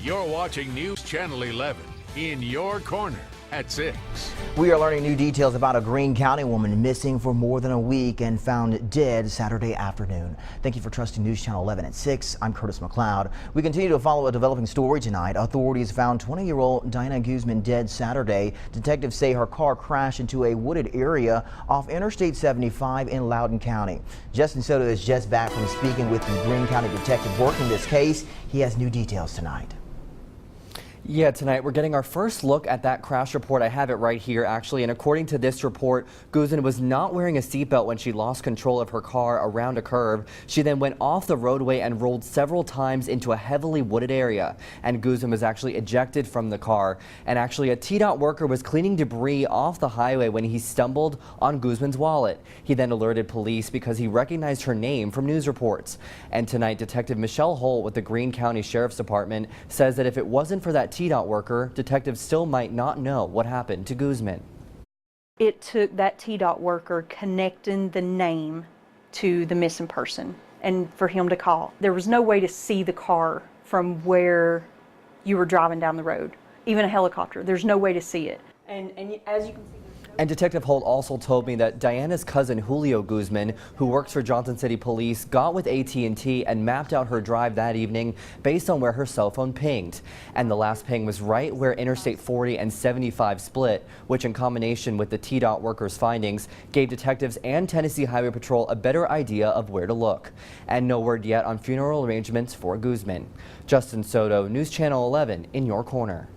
You're watching News Channel 11 in your corner at 6. We are learning new details about a Greene County woman missing for more than a week and found dead Saturday afternoon. Thank you for trusting News Channel 11 at 6. I'm Curtis McLeod. We continue to follow a developing story tonight. Authorities found 20-year-old Diana Guzman dead Saturday. Detectives say her car crashed into a wooded area off Interstate 75 in Loudoun County. Justin Soto is just back from speaking with the Greene County detective working this case. He has new details tonight. Yeah, tonight we're getting our first look at that crash report. I have it right here, actually. And according to this report, Guzman was not wearing a seatbelt when she lost control of her car around a curve. She then went off the roadway and rolled several times into a heavily wooded area. And Guzman was actually ejected from the car. And actually, a TDOT worker was cleaning debris off the highway when he stumbled on Guzman's wallet. He then alerted police because he recognized her name from news reports. And tonight, Detective Michelle Holt with the Greene County Sheriff's Department says that if it wasn't for that TDOT worker, detectives still might not know what happened to Guzman. It took that TDOT worker connecting the name to the missing person and for him to call. There was no way to see the car from where you were driving down the road, even a helicopter. There's no way to see it. And as you can see, and Detective Holt also told me that Diana's cousin Julio Guzman, who works for Johnson City Police, got with AT&T and mapped out her drive that evening based on where her cell phone pinged. And the last ping was right where Interstate 40 and 75 split, which in combination with the TDOT workers' findings gave detectives and Tennessee Highway Patrol a better idea of where to look. And no word yet on funeral arrangements for Guzman. Justin Soto, News Channel 11 in your corner.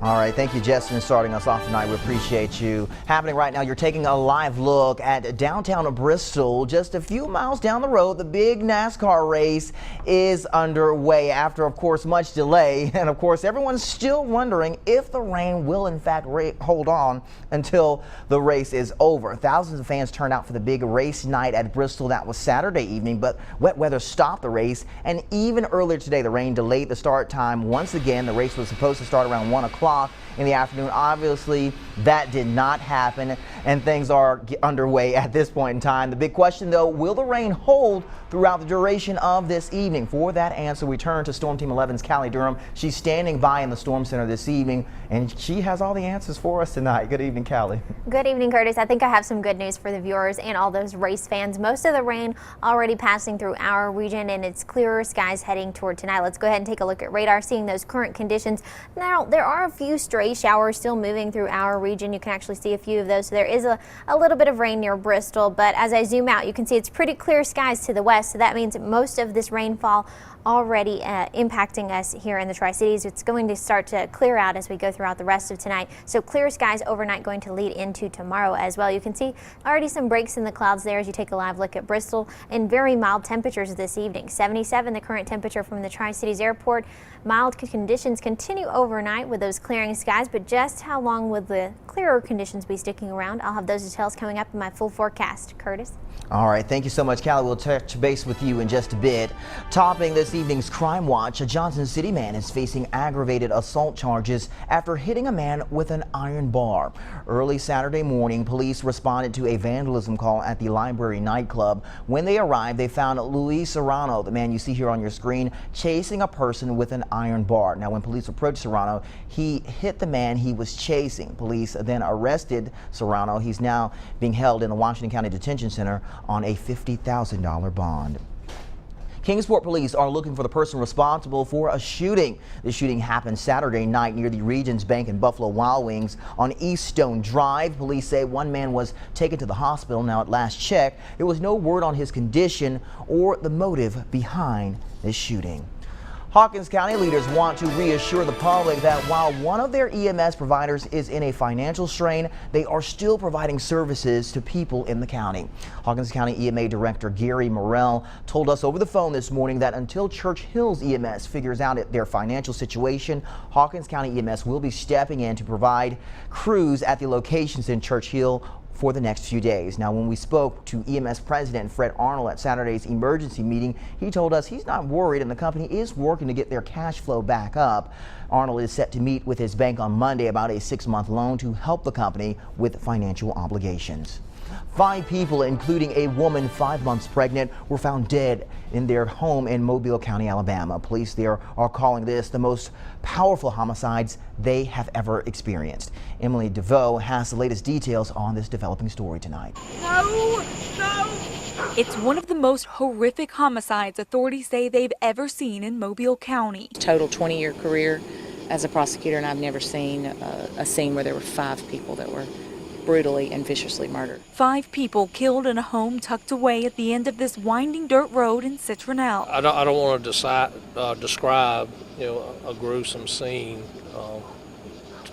All right, thank you, Justin, starting us off tonight. We appreciate you. Happening right now, you're taking a live look at downtown Bristol. Just a few miles down the road, the big NASCAR race is underway after, of course, much delay. And, of course, everyone's still wondering if the rain will, in fact, hold on until the race is over. Thousands of fans turned out for the big race night at Bristol. That was Saturday evening, but wet weather stopped the race. And even earlier today, the rain delayed the start time. Once again, the race was supposed to start around 1 o'clock. In the afternoon. Obviously, that did not happen, and things are underway at this point in time. The big question, though, will the rain hold throughout the duration of this evening? For that answer, we turn to Storm Team 11's Callie Durham. She's standing by in the Storm Center this evening, and she has all the answers for us tonight. Good evening, Callie. Good evening, Curtis. I think I have some good news for the viewers and all those race fans. Most of the rain already passing through our region, and it's clearer skies heading toward tonight. Let's go ahead and take a look at radar, seeing those current conditions. Now, there are a few stray showers still moving through our region. You can actually see a few of those. So there is a little bit of rain near Bristol, but as I zoom out, you can see it's pretty clear skies to the west. So that means most of this rainfall already impacting us here in the Tri-Cities. It's going to start to clear out as we go throughout the rest of tonight. So clear skies overnight going to lead into tomorrow as well. You can see already some breaks in the clouds there as you take a live look at Bristol, and very mild temperatures this evening. 77 the current temperature from the Tri-Cities Airport. Mild conditions continue overnight with those clearing skies, but just how long will the clearer conditions be sticking around? I'll have those details coming up in my full forecast. Curtis? All right, thank you so much, Callie. We'll touch base with you in just a bit. Topping this evening's Crime Watch, a Johnson City man is facing aggravated assault charges after hitting a man with an iron bar. Early Saturday morning, police responded to a vandalism call at the Library nightclub. When they arrived, they found Luis Serrano, the man you see here on your screen, chasing a person with an iron bar. Now, when police approached Serrano, he hit the man he was chasing. Police then arrested Serrano. He's now being held in the Washington County Detention Center on a $50,000 bond. Kingsport police are looking for the person responsible for a shooting. The shooting happened Saturday night near the Regions Bank and Buffalo Wild Wings on East Stone Drive. Police say one man was taken to the hospital. Now, at last check, there was no word on his condition or the motive behind this shooting. Hawkins County leaders want to reassure the public that while one of their EMS providers is in a financial strain, they are still providing services to people in the county. Hawkins County EMA Director Gary Morrell told us over the phone this morning that until Church Hills EMS figures out their financial situation, Hawkins County EMS will be stepping in to provide crews at the locations in Church Hill for the next few days. Now, when we spoke to EMS President Fred Arnold at Saturday's emergency meeting, he told us he's not worried and the company is working to get their cash flow back up. Arnold is set to meet with his bank on Monday about a 6-month loan to help the company with financial obligations. 5 people, including a woman 5 months pregnant, were found dead in their home in Mobile County, Alabama. Police there are calling this the most powerful homicides they have ever experienced. Emily DeVoe has the latest details on this developing story tonight. No! It's one of the most horrific homicides authorities say they've ever seen in Mobile County. Total 20-year career as a prosecutor, and I've never seen a scene where there were 5 people that were brutally and viciously murdered. 5 people killed in a home tucked away at the end of this winding dirt road in Citronelle. I don't want to describe, a gruesome scene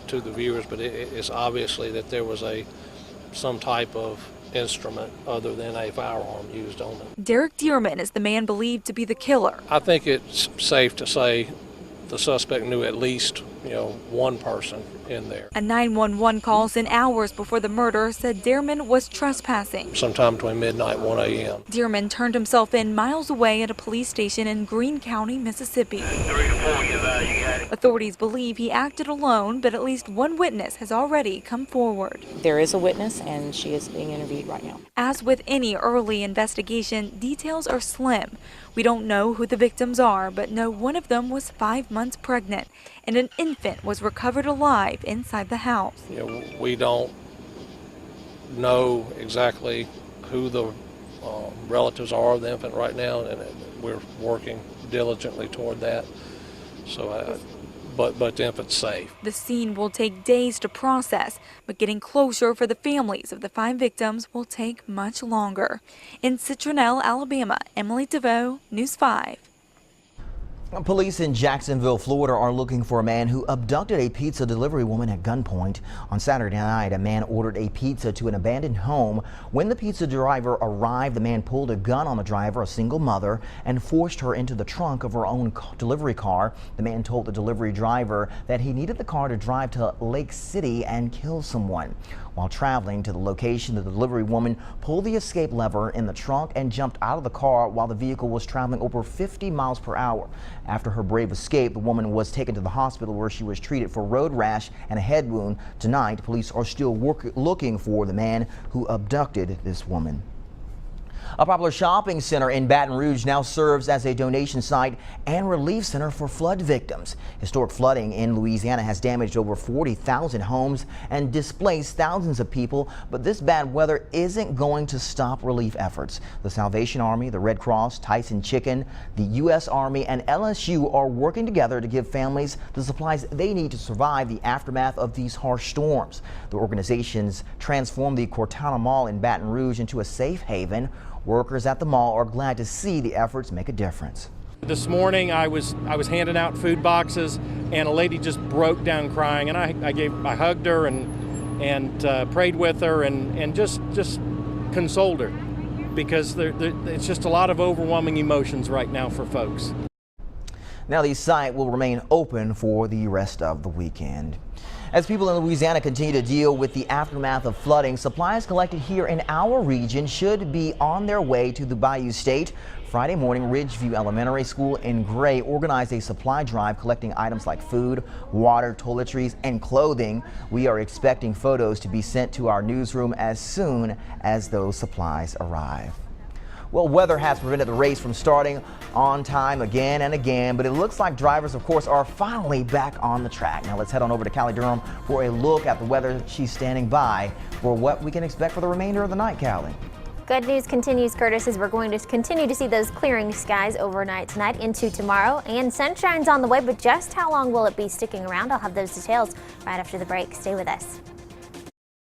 to the viewers, but it's obviously that there was some type of instrument other than a firearm used on it. Derek Dearman is the man believed to be the killer. I think it's safe to say the suspect knew at least, one person in there. A 911 call sent hours before the murder said Dearman was trespassing. Sometime between midnight and 1 a.m. Dearman turned himself in miles away at a police station in Greene County, Mississippi. Authorities believe he acted alone, but at least one witness has already come forward. There is a witness, and she is being interviewed right now. As with any early investigation, details are slim. We don't know who the victims are, but know one of them was 5 months pregnant, and an infant was recovered alive inside the house. We don't know exactly who the relatives are of the infant right now, and we're working diligently toward that. So, but the infant's safe. The scene will take days to process, but getting closer for the families of the 5 victims will take much longer. In Citronelle, Alabama, Emily DeVoe, News 5. Police in Jacksonville, Florida are looking for a man who abducted a pizza delivery woman at gunpoint. On Saturday night, a man ordered a pizza to an abandoned home. When the pizza driver arrived, the man pulled a gun on the driver, a single mother, and forced her into the trunk of her own delivery car. The man told the delivery driver that he needed the car to drive to Lake City and kill someone. While traveling to the location, the delivery woman pulled the escape lever in the trunk and jumped out of the car while the vehicle was traveling over 50 miles per hour. After her brave escape, the woman was taken to the hospital where she was treated for road rash and a head wound. Tonight, police are still looking for the man who abducted this woman. A popular shopping center in Baton Rouge now serves as a donation site and relief center for flood victims. Historic flooding in Louisiana has damaged over 40,000 homes and displaced thousands of people, but this bad weather isn't going to stop relief efforts. The Salvation Army, the Red Cross, Tyson Chicken, the U.S. Army, and LSU are working together to give families the supplies they need to survive the aftermath of these harsh storms. The organizations transformed the Cortana Mall in Baton Rouge into a safe haven. Workers at the mall are glad to see the efforts make a difference. This morning I was handing out food boxes and a lady just broke down crying, and I hugged her and prayed with her and just consoled her, because it's just a lot of overwhelming emotions right now for folks. Now the site will remain open for the rest of the weekend. As people in Louisiana continue to deal with the aftermath of flooding, supplies collected here in our region should be on their way to the Bayou State. Friday morning, Ridgeview Elementary School in Gray organized a supply drive collecting items like food, water, toiletries, and clothing. We are expecting photos to be sent to our newsroom as soon as those supplies arrive. Well, weather has prevented the race from starting on time again and again, but it looks like drivers, of course, are finally back on the track. Now let's head on over to Callie Durham for a look at the weather. She's standing by for what we can expect for the remainder of the night, Callie. Good news continues, Curtis, as we're going to continue to see those clearing skies overnight tonight into tomorrow, and sunshine's on the way, but just how long will it be sticking around? I'll have those details right after the break. Stay with us.